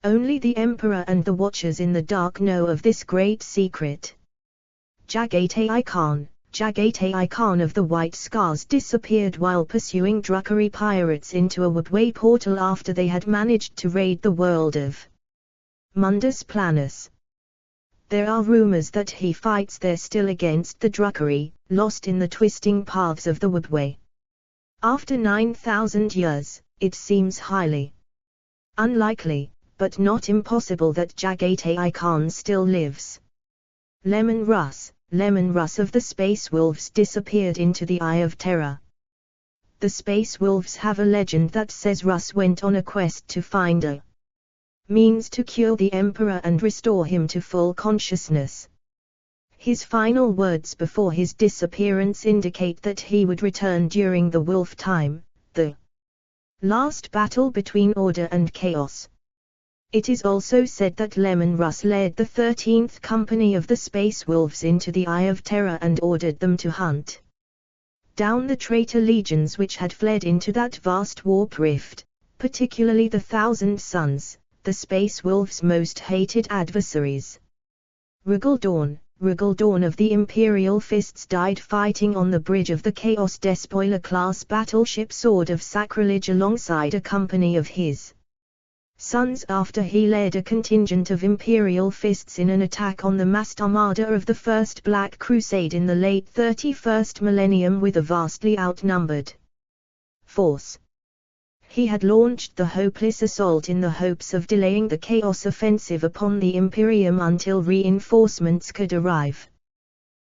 Only the Emperor and the Watchers in the Dark know of this great secret. Jagatai Khan of the White Scars disappeared while pursuing Drukhari pirates into a Webway portal after they had managed to raid the world of Mundus Planus. There are rumors that he fights there still against the Drukhari, lost in the twisting paths of the Webway. After 9,000 years, it seems highly unlikely, but not impossible that Jagatai Khan still lives. Lemon Russ of the Space Wolves disappeared into the Eye of Terror. The Space Wolves have a legend that says Russ went on a quest to find a means to cure the Emperor and restore him to full consciousness. His final words before his disappearance indicate that he would return during the Wolf Time, the last battle between Order and Chaos. It is also said that Lemon Russ led the 13th Company of the Space Wolves into the Eye of Terror and ordered them to hunt down the traitor legions which had fled into that vast warp rift, particularly the Thousand Sons, the Space Wolves' most hated adversaries. Rigaldorn of the Imperial Fists died fighting on the bridge of the Chaos Despoiler-class battleship Sword of Sacrilege alongside a company of his sons after he led a contingent of Imperial Fists in an attack on the massed armada of the First Black Crusade in the late 31st millennium with a vastly outnumbered force. He had launched the hopeless assault in the hopes of delaying the Chaos offensive upon the Imperium until reinforcements could arrive.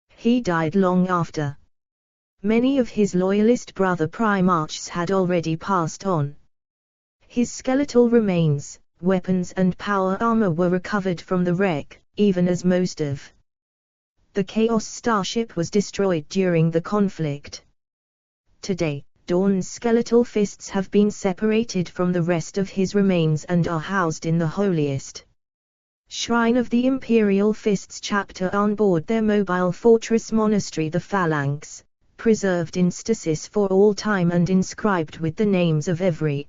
He died long after. Many of his loyalist brother primarchs had already passed on. His skeletal remains, weapons and power armor were recovered from the wreck, even as most of the Chaos starship was destroyed during the conflict. Today, Dorn's skeletal fists have been separated from the rest of his remains and are housed in the holiest shrine of the Imperial Fists chapter on board their mobile fortress monastery, the Phalanx, preserved in stasis for all time and inscribed with the names of every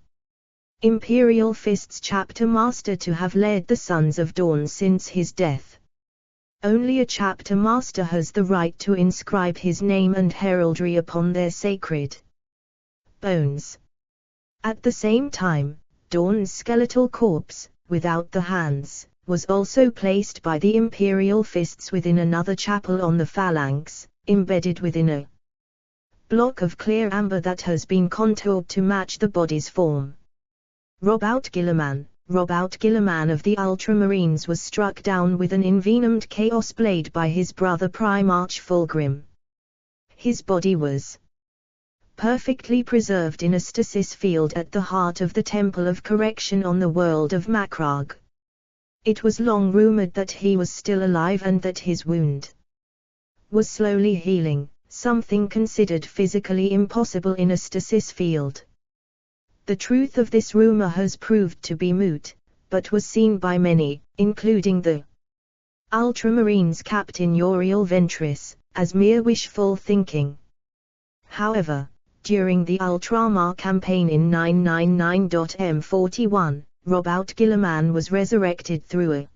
Imperial Fists chapter master to have led the Sons of Dawn since his death. Only a chapter master has the right to inscribe his name and heraldry upon their sacred bones. At the same time, Dawn's skeletal corpse, without the hands, was also placed by the Imperial Fists within another chapel on the Phalanx, embedded within a block of clear amber that has been contoured to match the body's form. Robout Guilliman of the Ultramarines was struck down with an envenomed Chaos blade by his brother Primarch Fulgrim. His body was perfectly preserved in a stasis field at the heart of the Temple of Correction on the world of Macragh. It was long rumored that he was still alive and that his wound was slowly healing, something considered physically impossible in a stasis field. The truth of this rumor has proved to be moot, but was seen by many, including the Ultramarines Captain Uriel Ventris, as mere wishful thinking. However, during the Ultramar campaign in 999.M41, Robout Guilliman was resurrected through a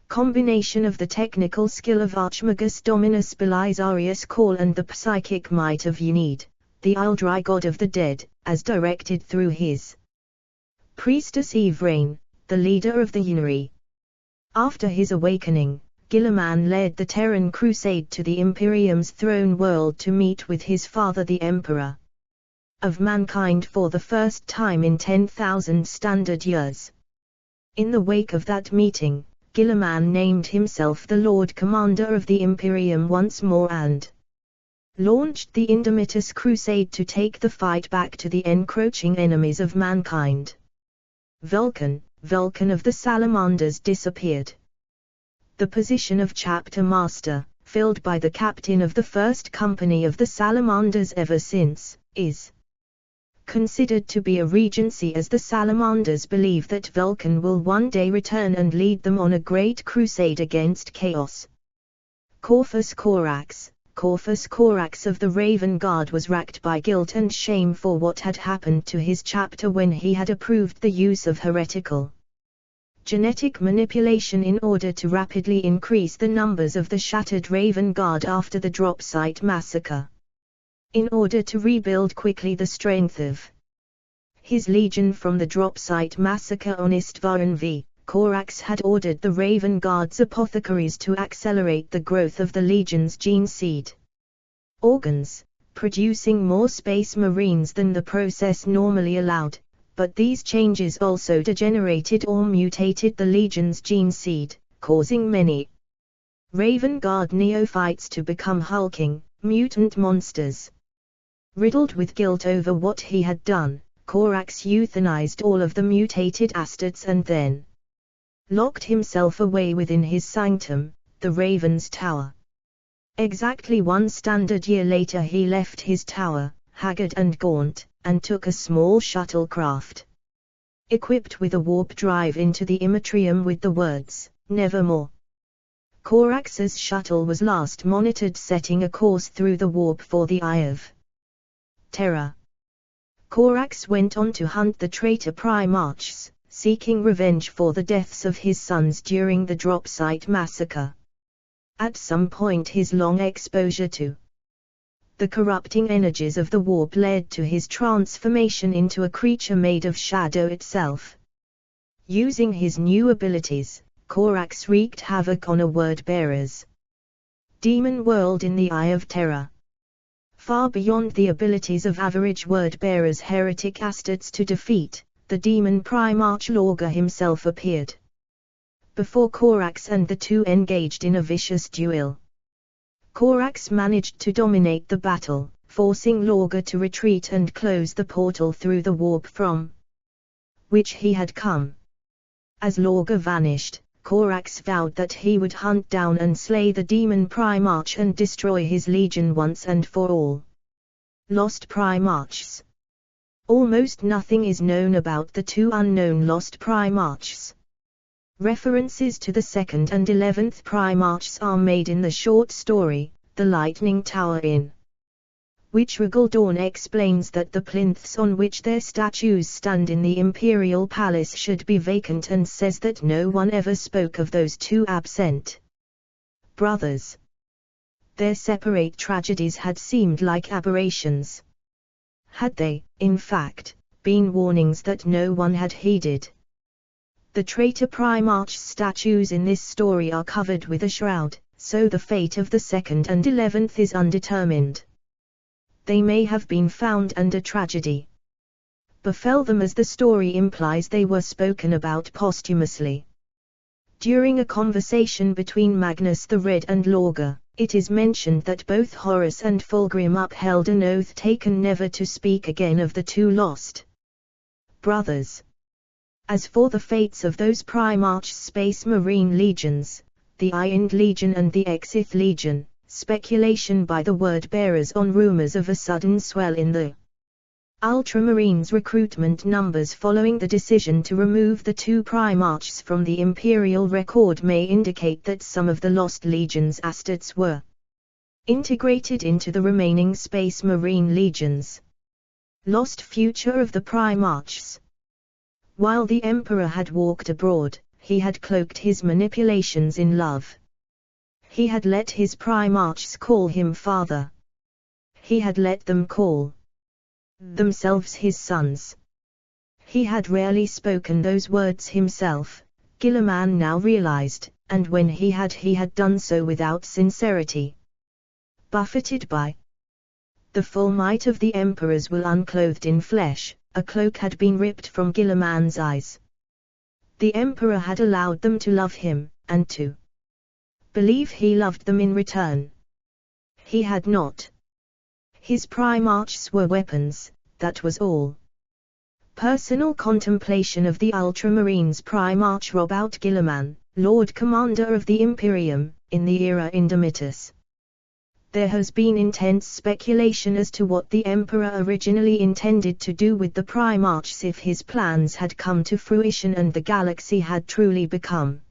combination of the technical skill of Archmagus Dominus Belisarius Call and the psychic might of Unid, the Uldry god of the dead, as directed through his priestess Evrain, the leader of the Unari. After his awakening, Guilliman led the Terran Crusade to the Imperium's throne world to meet with his father the Emperor of mankind for the first time in 10,000 standard years. In the wake of that meeting, Guilliman named himself the Lord Commander of the Imperium once more and launched the Indomitus Crusade to take the fight back to the encroaching enemies of mankind. Vulcan of the Salamanders disappeared. The position of chapter master, filled by the captain of the first company of the Salamanders ever since, is considered to be a regency, as the Salamanders believe that Vulcan will one day return and lead them on a great crusade against chaos. Corvus Corax of the Raven Guard was racked by guilt and shame for what had happened to his chapter when he had approved the use of heretical genetic manipulation in order to rapidly increase the numbers of the shattered Raven Guard after the drop site massacre. In order to rebuild quickly the strength of his legion from the drop site massacre on Istvaran V, Corax had ordered the Raven Guard's apothecaries to accelerate the growth of the Legion's gene seed organs, producing more space marines than the process normally allowed, but these changes also degenerated or mutated the Legion's gene seed, causing many Raven Guard neophytes to become hulking, mutant monsters. Riddled with guilt over what he had done, Corax euthanized all of the mutated astartes and then locked himself away within his sanctum, the Raven's Tower. Exactly 1 standard year later he left his tower, haggard and gaunt, and took a small shuttlecraft equipped with a warp drive into the Immatrium with the words, "Nevermore." Corax's shuttle was last monitored setting a course through the warp for the Eye of Terror. Corax went on to hunt the traitor Primarchs, seeking revenge for the deaths of his sons during the drop site massacre. At some point his long exposure to the corrupting energies of the warp led to his transformation into a creature made of shadow itself. Using his new abilities, Corax wreaked havoc on a word-bearer's demon world in the Eye of Terror. Far beyond the abilities of average word-bearers heretic Astartes to defeat, the demon primarch Lorga himself appeared. Before Corax and the two engaged in a vicious duel. Corax managed to dominate the battle, forcing Lorga to retreat and close the portal through the warp from which he had come. As Lorga vanished, Corax vowed that he would hunt down and slay the demon primarch and destroy his legion once and for all. Lost Primarchs. Almost nothing is known about the two unknown Lost Primarchs. References to the 2nd and 11th Primarchs are made in the short story, The Lightning Tower Inn, which Regaldorn explains that the plinths on which their statues stand in the imperial palace should be vacant and says that no one ever spoke of those two absent brothers. Their separate tragedies had seemed like aberrations. Had they, in fact, been warnings that no one had heeded? The traitor Primarch statues in this story are covered with a shroud, so the fate of the 2nd and 11th is undetermined. They may have been found and a tragedy befell them, as the story implies they were spoken about posthumously. During a conversation between Magnus the Red and Lorga, it is mentioned that both Horus and Fulgrim upheld an oath taken never to speak again of the two lost brothers. As for the fates of those Primarch Space Marine legions, the Ironed Legion and the Exith Legion, speculation by the word-bearers on rumors of a sudden swell in the Ultramarines' recruitment numbers following the decision to remove the two Primarchs from the Imperial record may indicate that some of the lost legions' Astartes were integrated into the remaining Space Marine legions. Lost future of the Primarchs. While the Emperor had walked abroad, he had cloaked his manipulations in love. He had let his Primarchs call him father. He had let them call themselves his sons. He had rarely spoken those words himself, Guilliman now realized, and when he had done so without sincerity. Buffeted by the full might of the Emperor's will unclothed in flesh, a cloak had been ripped from Guilliman's eyes. The Emperor had allowed them to love him, and to believe he loved them in return. He had not. His Primarchs were weapons, that was all. Personal contemplation of the Ultramarines. Primarch Robout Guilliman, Lord Commander of the Imperium, in the era Indomitus. There has been intense speculation as to what the Emperor originally intended to do with the Primarchs if his plans had come to fruition and the galaxy had truly become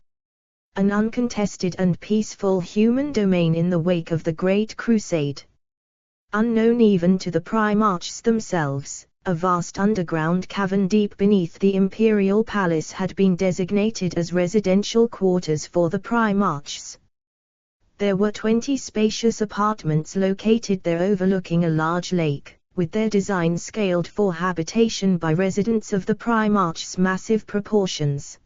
an uncontested and peaceful human domain in the wake of the Great Crusade. Unknown even to the Primarchs themselves, a vast underground cavern deep beneath the Imperial Palace had been designated as residential quarters for the Primarchs. There were 20 spacious apartments located there overlooking a large lake, with their design scaled for habitation by residents of the Primarchs' massive proportions.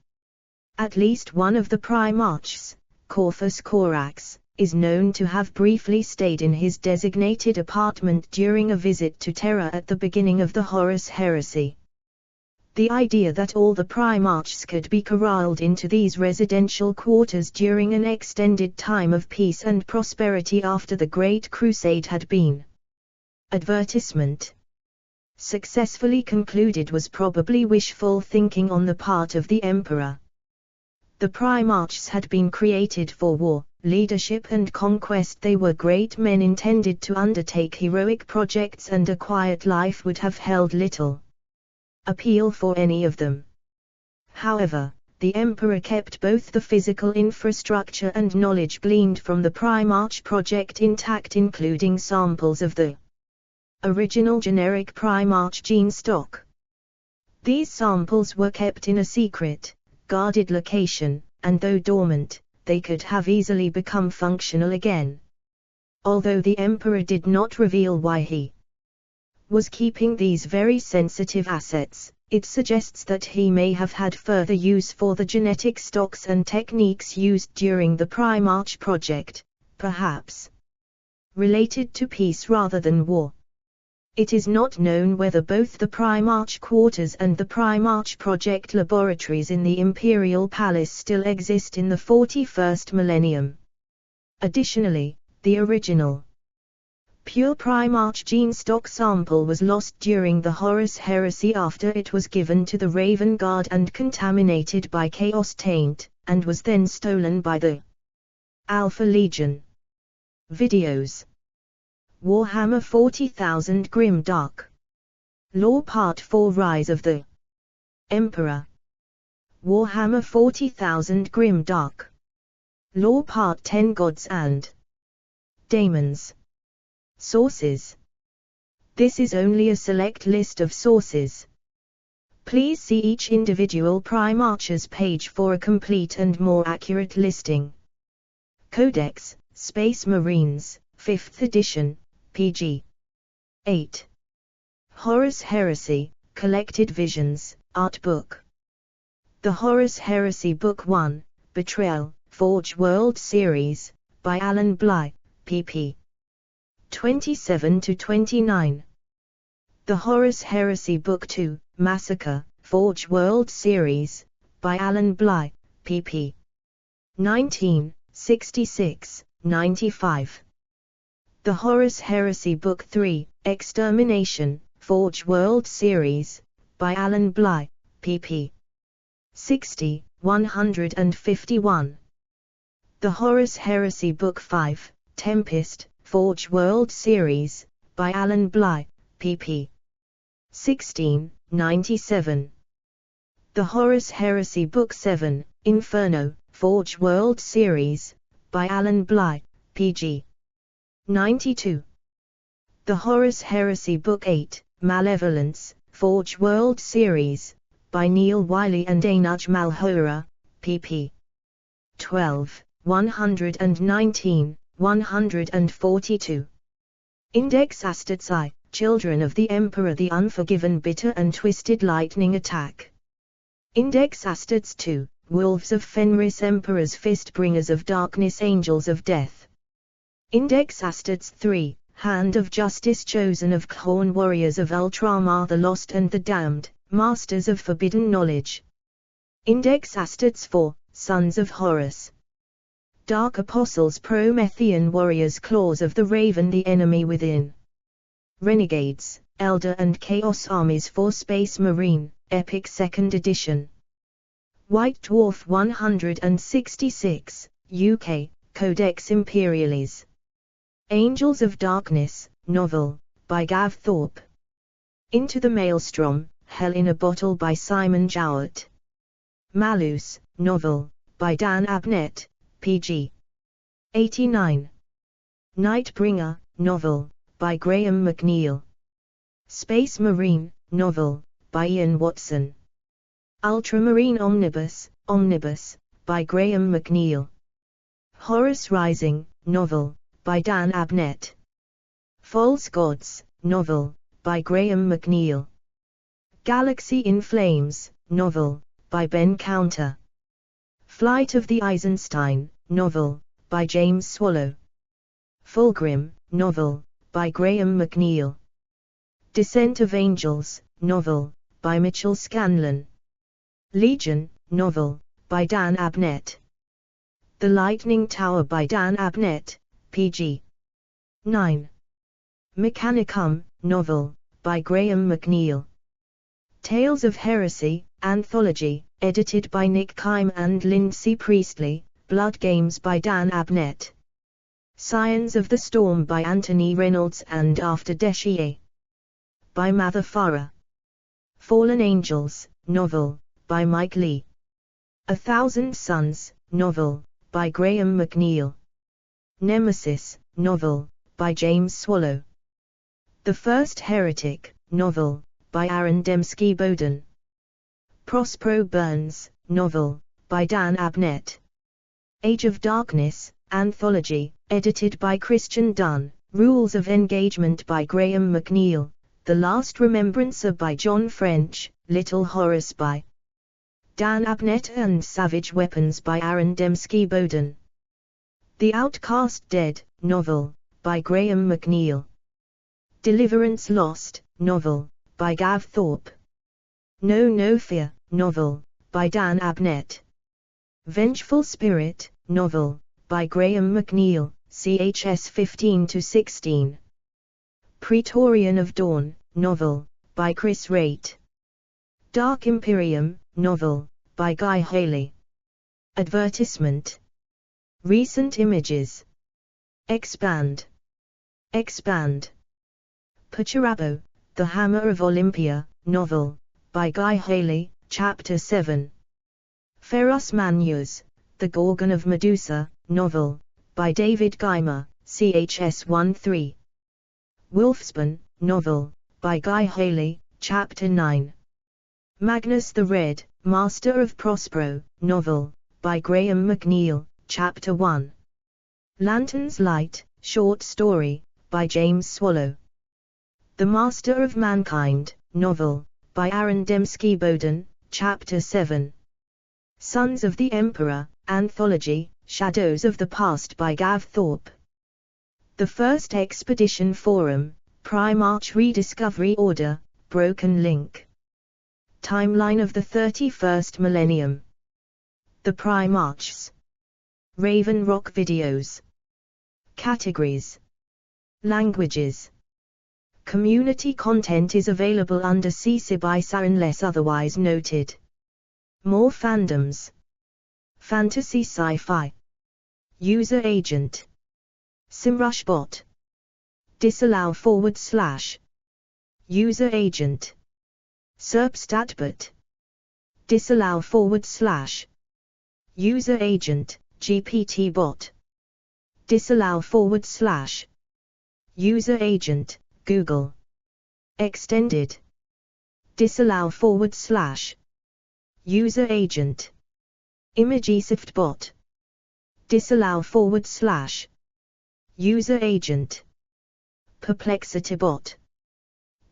At least one of the Primarchs, Corvus Corax, is known to have briefly stayed in his designated apartment during a visit to Terra at the beginning of the Horus Heresy. The idea that all the Primarchs could be corralled into these residential quarters during an extended time of peace and prosperity after the Great Crusade had been advertisement successfully concluded was probably wishful thinking on the part of the Emperor. The Primarchs had been created for war, leadership and conquest. They were great men intended to undertake heroic projects, and a quiet life would have held little appeal for any of them. However, the Emperor kept both the physical infrastructure and knowledge gleaned from the Primarch project intact, including samples of the original generic Primarch gene stock. These samples were kept in a secret, guarded location, and though dormant, they could have easily become functional again. Although the Emperor did not reveal why he was keeping these very sensitive assets, it suggests that he may have had further use for the genetic stocks and techniques used during the Primarch project, perhaps related to peace rather than war. It is not known whether both the Primarch quarters and the Primarch project laboratories in the Imperial Palace still exist in the 41st millennium. Additionally, the original pure Primarch gene stock sample was lost during the Horus Heresy after it was given to the Raven Guard and contaminated by Chaos Taint, and was then stolen by the Alpha Legion. Videos: Warhammer 40,000 Grim Dark Lore Part 4 Rise of the Emperor. Warhammer 40,000 Grim Dark Lore Part 10 Gods and Daemons. Sources: this is only a select list of sources. Please see each individual Primarch's page for a complete and more accurate listing. Codex, Space Marines, 5th edition, pg. 8. Horus Heresy, Collected Visions, Art Book. The Horus Heresy Book 1, Betrayal, Forge World Series, by Alan Bly, pp. 27-29. The Horus Heresy Book 2, Massacre, Forge World Series, by Alan Bly, pp. 19, 66-95. The Horus Heresy Book 3, Extermination, Forge World Series, by Alan Bly, pp. 60, 151. The Horus Heresy Book 5, Tempest, Forge World Series, by Alan Bly, pp. 16, 97. The Horus Heresy Book 7, Inferno, Forge World Series, by Alan Bly, pg. 92. The Horus Heresy Book 8, Malevolence, Forge World Series, by Neil Wiley and Anuj Malhora, pp. 12, 119, 142. Index Astartes I, Children of the Emperor, the Unforgiven, Bitter and Twisted Lightning Attack. Index Astartes II, Wolves of Fenris, Emperor's Fist, Bringers of Darkness, Angels of Death. Index Astartes III, Hand of Justice, Chosen of Khorne, Warriors of Ultramar, the Lost and the Damned, Masters of Forbidden Knowledge. Index Astartes IV, Sons of Horus. Dark Apostles, Promethean Warriors, Claws of the Raven, the Enemy Within. Renegades, Elder and Chaos Armies for Space Marine, Epic 2nd edition. White Dwarf 166, UK, Codex Imperialis. Angels of Darkness, novel, by Gav Thorpe. Into the Maelstrom, Hell in a Bottle, by Simon Jowett. Malus, novel, by Dan Abnett, pg. 89. Nightbringer, novel, by Graham McNeill. Space Marine, novel, by Ian Watson. Ultramarine Omnibus, by Graham McNeill. Horus Rising, novel, by Dan Abnett. False Gods, novel, by Graham McNeill. Galaxy in Flames, novel, by Ben Counter. Flight of the Eisenstein, novel, by James Swallow. Fulgrim, novel, by Graham McNeill. Descent of Angels, novel, by Mitchell Scanlon. Legion, novel, by Dan Abnett. The Lightning Tower, by Dan Abnett, pg. 9. Mechanicum, novel, by Graham McNeill. Tales of Heresy, anthology, edited by Nick Kime and Lindsay Priestley. Blood Games, by Dan Abnett. Scions of the Storm, by Anthony Reynolds and After Deshier, by Mather Farah. Fallen Angels, novel, by Mike Lee. 1,000 Suns, novel, by Graham McNeill. Nemesis, novel, by James Swallow. The First Heretic, novel, by Aaron Dembski-Bowden. Prospero Burns, novel, by Dan Abnett. Age of Darkness, anthology, edited by Christian Dunn. Rules of Engagement, by Graham McNeill. The Last Remembrancer, by John French. Little Horus, by Dan Abnett and Savage Weapons, by Aaron Dembski-Bowden. The Outcast Dead, novel, by Graham McNeill. Deliverance Lost, novel, by Gav Thorpe. No Fear, novel, by Dan Abnett. Vengeful Spirit, novel, by Graham McNeill, CHS 15-16. Praetorian of Dawn, novel, by Chris Raitt. Dark Imperium, novel, by Guy Haley. Advertisement. Recent images. Expand. Pacharabo, The Hammer of Olympia, novel, by Guy Haley, Chapter 7. Feros Manures, The Gorgon of Medusa, novel, by David Geimer, CHS 1-3. Wolfsbane, novel, by Guy Haley, Chapter 9. Magnus the Red, Master of Prospero, novel, by Graham McNeill, Chapter 1. Lantern's Light, short story, by James Swallow. The Master of Mankind, novel, by Aaron Dembski Bowden, Chapter 7. Sons of the Emperor, anthology, Shadows of the Past by Gav Thorpe. The First Expedition Forum, Primarch Rediscovery Order, Broken Link. Timeline of the 31st Millennium. The Primarchs. Raven Rock Videos. Categories. Languages. Community content is available under CC-BY-SA unless otherwise noted. More fandoms. Fantasy Sci-Fi. User Agent. SimrushBot. Disallow / User Agent. SerpStatBot. Disallow / User Agent, GPT-Bot. Disallow / User Agent, Google. Extended. Disallow / User Agent. ImageSwiftBot. Disallow / User Agent. PerplexityBot.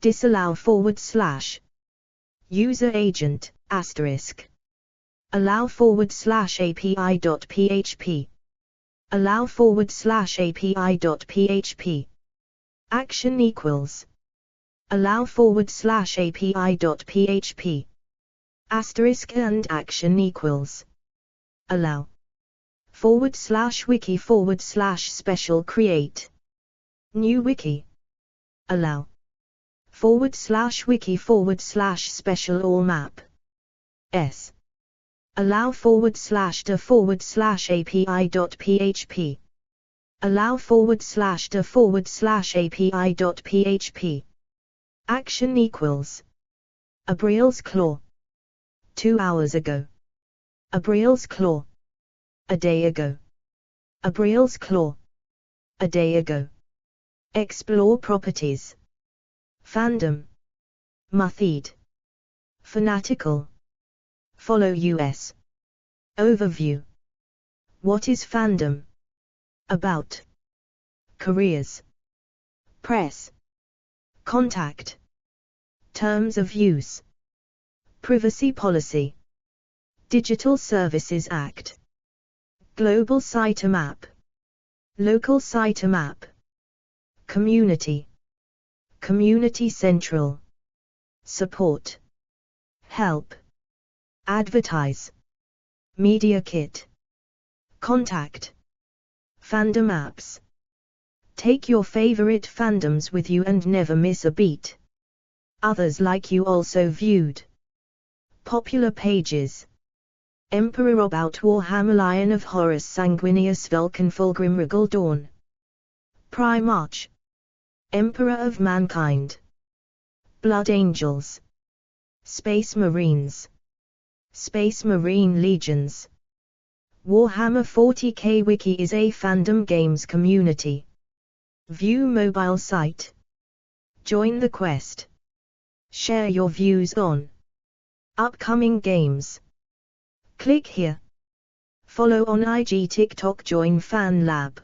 Disallow / User Agent, *. Allow / API.php. Allow / API.php. Action equals. Allow / API.php. Asterisk and action equals. Allow. / wiki / special create. New wiki. Allow. / wiki / special all map. S. Allow / de / API.php. Allow / de / API.php. Action equals. Abriel's Claw. 2 hours ago. Abriel's Claw. A day ago. Abriel's Claw. A day ago. Explore properties. Fandom. Mutheed. Fanatical. Follow US. Overview. What is fandom? About. Careers. Press. Contact. Terms of use. Privacy policy. Digital Services Act. Global Sitemap. Local Sitemap. Community. Community Central. Support. Help. Advertise. Media Kit. Contact. Fandom apps. Take your favorite fandoms with you and never miss a beat. Others like you also viewed. Popular pages. Emperor About Warhammer Lion of Horus Sanguinius Vulcan Fulgrim Regal Dawn. Primarch. Emperor of Mankind. Blood Angels. Space Marines. Space Marine Legions. Warhammer 40k Wiki is a fandom games community. View mobile site. Join the quest. Share your views on upcoming games. Click here. Follow on IG, TikTok, join Fan Lab.